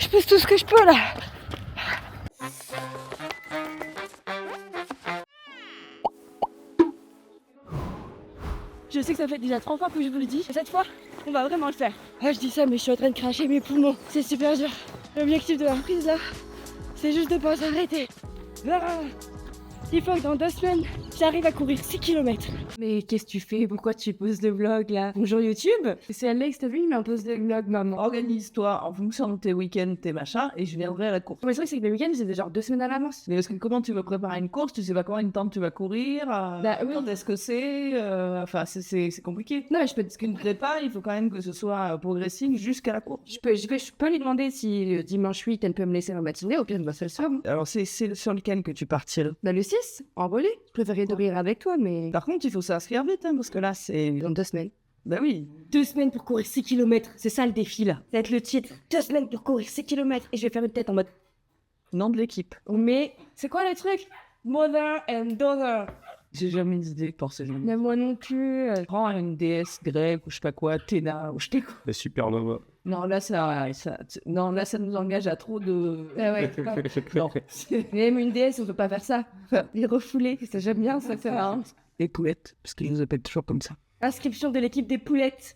Je pèse tout ce que je peux là. Je sais que ça fait déjà 3 fois que je vous le dis. Et cette fois, on va vraiment le faire. Ah, je dis ça, mais je suis en train de cracher mes poumons. C'est super dur. L'objectif de la reprise là, c'est juste de pas s'arrêter. Ah, il faut que dans 2 semaines, j'arrive à courir 6 km. Mais qu'est-ce que tu fais? Pourquoi tu poses de vlog là? Bonjour YouTube. C'est Alex, t'as vu, il met un pose de vlog, maman. Organise-toi en fonction de tes week-ends, tes machins, et je viendrai à la course. Mais c'est vrai que c'est que les week-ends, j'ai genre 2 semaines à l'avance. Mais parce que comment tu veux préparer une course, tu sais pas combien de temps tu vas courir, Bah oui. quand est-ce que c'est, enfin c'est compliqué. Non, mais je peux, Parce qu'une prépa, il faut quand même que ce soit progressif jusqu'à la course. je peux lui demander si le dimanche 8, elle peut me laisser ma matinée, au pire, bah, c'est le soir. Alors c'est sur lequel que tu partirais. Bah, le 6, en volée. Je préférais courir avec toi, mais Par contre, il faut s'inscrire vite, hein, parce que là, c'est... dans 2 semaines. Bah oui. 2 semaines pour courir 6 km, c'est ça le défi là. Ça va être le titre. 2 semaines pour courir 6 km et je vais faire une tête en mode. Nom de l'équipe. Mais c'est quoi le truc? Mother and daughter. J'ai jamais d'idée pour ce genre. Mais moi non plus. Prends une déesse grecque ou je sais pas quoi, Athéna ou je sais quoi. La supernova. Non, là, non, là, ça nous engage à trop de... Ah ouais. Non. Même une déesse, on peut pas faire ça. Les refouler, ça j'aime bien, ça fait un. Les poulettes, parce qu'ils nous appellent toujours comme ça. Inscription de l'équipe des poulettes.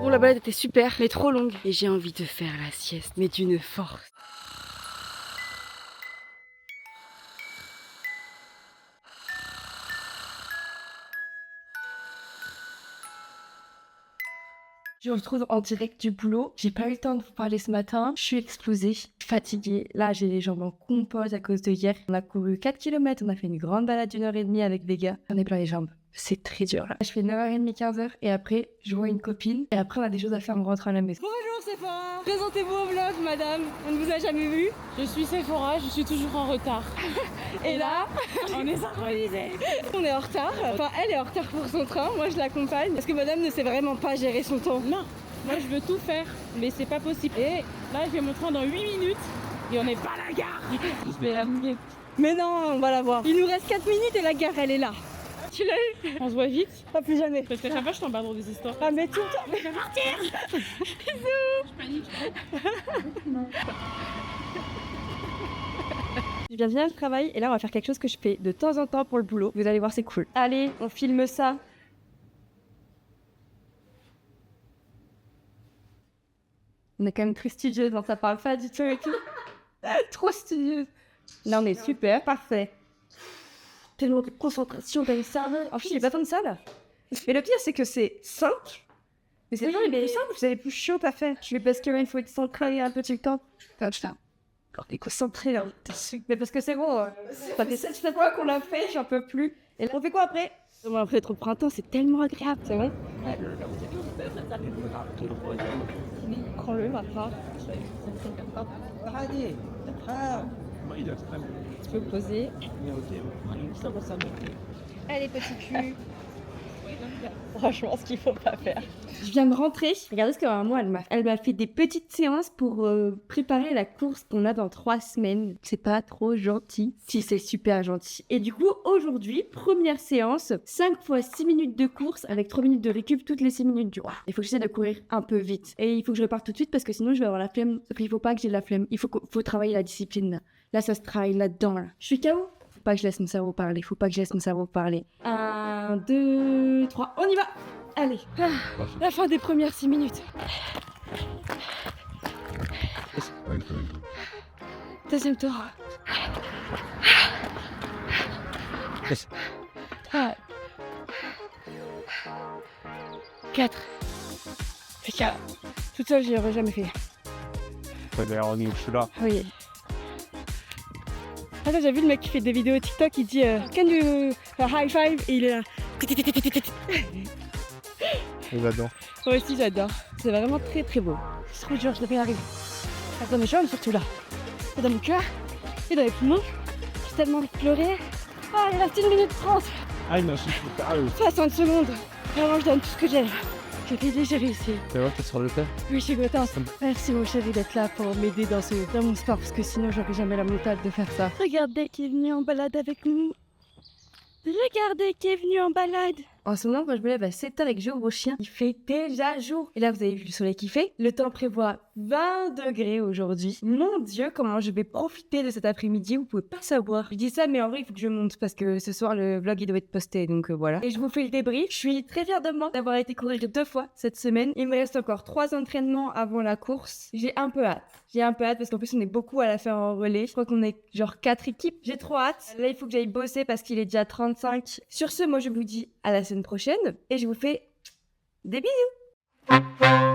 Bon, la balade était super, mais trop longue. Et j'ai envie de faire la sieste, mais d'une force. Je me retrouve en direct du boulot. J'ai pas eu le temps de vous parler ce matin. Je suis explosée, fatiguée. Là, j'ai les jambes en compote à cause de hier. On a couru 4 km, on a fait une grande balade d'1h30 avec les gars. J'en ai plein les jambes. C'est très dur là. Je fais 9h30, 15h et après, je vois une copine. Et après, on a des choses à faire en rentrant à la maison. Bonjour Sephora. Présentez-vous au vlog, madame. On ne vous a jamais vu. Je suis Sephora, je suis toujours en retard. Et là, On est synchronisés. on est en retard. Enfin, elle est en retard pour son train. Moi, je l'accompagne. Parce que madame ne sait vraiment pas gérer son temps. Non, moi je veux tout faire, mais c'est pas possible. Et là, je vais mon train dans 8 minutes et on n'est pas à la gare. Je vais l'amener. Mais non, on va la voir. Il nous reste 4 minutes et la gare, elle est là. Tu l'as eu? On se voit vite. Pas plus jamais. Parce qu'à chaque fois, je t'embarque dans des histoires. Ah, mais tout le temps. Je vais partir. Bisous. Je panique. Je viens bien du travail et là, on va faire quelque chose que je fais de temps en temps pour le boulot. Vous allez voir, c'est cool. Allez, on filme ça. On est quand même très studieuse, hein, ça parle pas du tout et tout. Trop studieuse. Là, on est super, parfait. Tellement de concentration dans le cerveau. En plus, j'ai pas tant de ça là. Mais le pire, c'est que c'est simple. Mais c'est pas les plus simples, vous avez plus chaud à faire. Mais parce qu'il faut être centré un peu tout le temps. Comme ça. Quand t'es concentré là, t'es sûr. Mais parce que c'est bon, ça fait 7 fois qu'on l'a fait, j'en peux plus. Et là, on fait quoi après? Bon, après être au printemps, c'est tellement agréable, c'est vrai. Prends-le, ma part. Tu peux poser. Allez, petit cul. Franchement, ce qu'il faut pas faire. Je viens de rentrer. Regardez ce que maman, elle m'a fait des petites séances pour préparer la course qu'on a dans 3 semaines. C'est pas trop gentil. Si, c'est super gentil. Et du coup, aujourd'hui, première séance, 5 fois 6 minutes de course avec 3 minutes de récup toutes les 6 minutes du mois. Il faut que j'essaie de courir un peu vite. Et il faut que je reparte tout de suite parce que sinon je vais avoir la flemme. Sauf qu'il faut pas que j'ai de la flemme. Faut travailler la discipline là. Là, ça se travaille là-dedans là. Je suis KO. Faut pas que je laisse mon cerveau parler. Faut pas que je laisse mon cerveau parler. 1, 2, 3, on y va! Allez, la fin des premières 6 minutes. Deuxième tour. 3, 4. C'est 4. Toute seule, j'y aurais jamais fait. D'ailleurs, on est là. Oui. Attends, j'ai vu le mec qui fait des vidéos TikTok, il dit can you high five et il est là. J'adore. Moi aussi j'adore. C'est vraiment très très beau. C'est trop dur, je devrais y arriver. Dans mes jambes surtout là. Et dans mon cœur. Et dans les poumons. J'ai tellement envie de pleurer. Ah, il reste 1 minute 30. Ah, il m'a super. 60 secondes. Vraiment, je donne tout ce que j'ai. J'ai réussi. C'est vrai que t'es sur le terre. Oui, je suis contente. Merci mon chéri d'être là pour m'aider dans mon sport parce que sinon j'aurais jamais la montagne de faire ça. Regardez qui est venu en balade avec nous. Regardez qui est venu en balade. En ce moment, quand je me lève à 7h et que j'ouvre au chien, il fait déjà jour. Et là, vous avez vu le soleil qui fait. Le temps prévoit 20 degrés aujourd'hui. Mon Dieu, comment je vais profiter de cet après-midi, vous pouvez pas savoir. Je dis ça, mais en vrai, il faut que je monte parce que ce soir, le vlog, il doit être posté. Donc voilà. Et je vous fais le débrief. Je suis très fière de moi d'avoir été courir 2 fois cette semaine. Il me reste encore 3 entraînements avant la course. J'ai un peu hâte. Parce qu'en plus, on est beaucoup à la faire en relais. Je crois qu'on est genre 4 équipes. J'ai trop hâte. Là, il faut que j'aille bosser parce qu'il est déjà 35. Sur ce, moi, je vous dis à la semaine prochaine et je vous fais des bisous.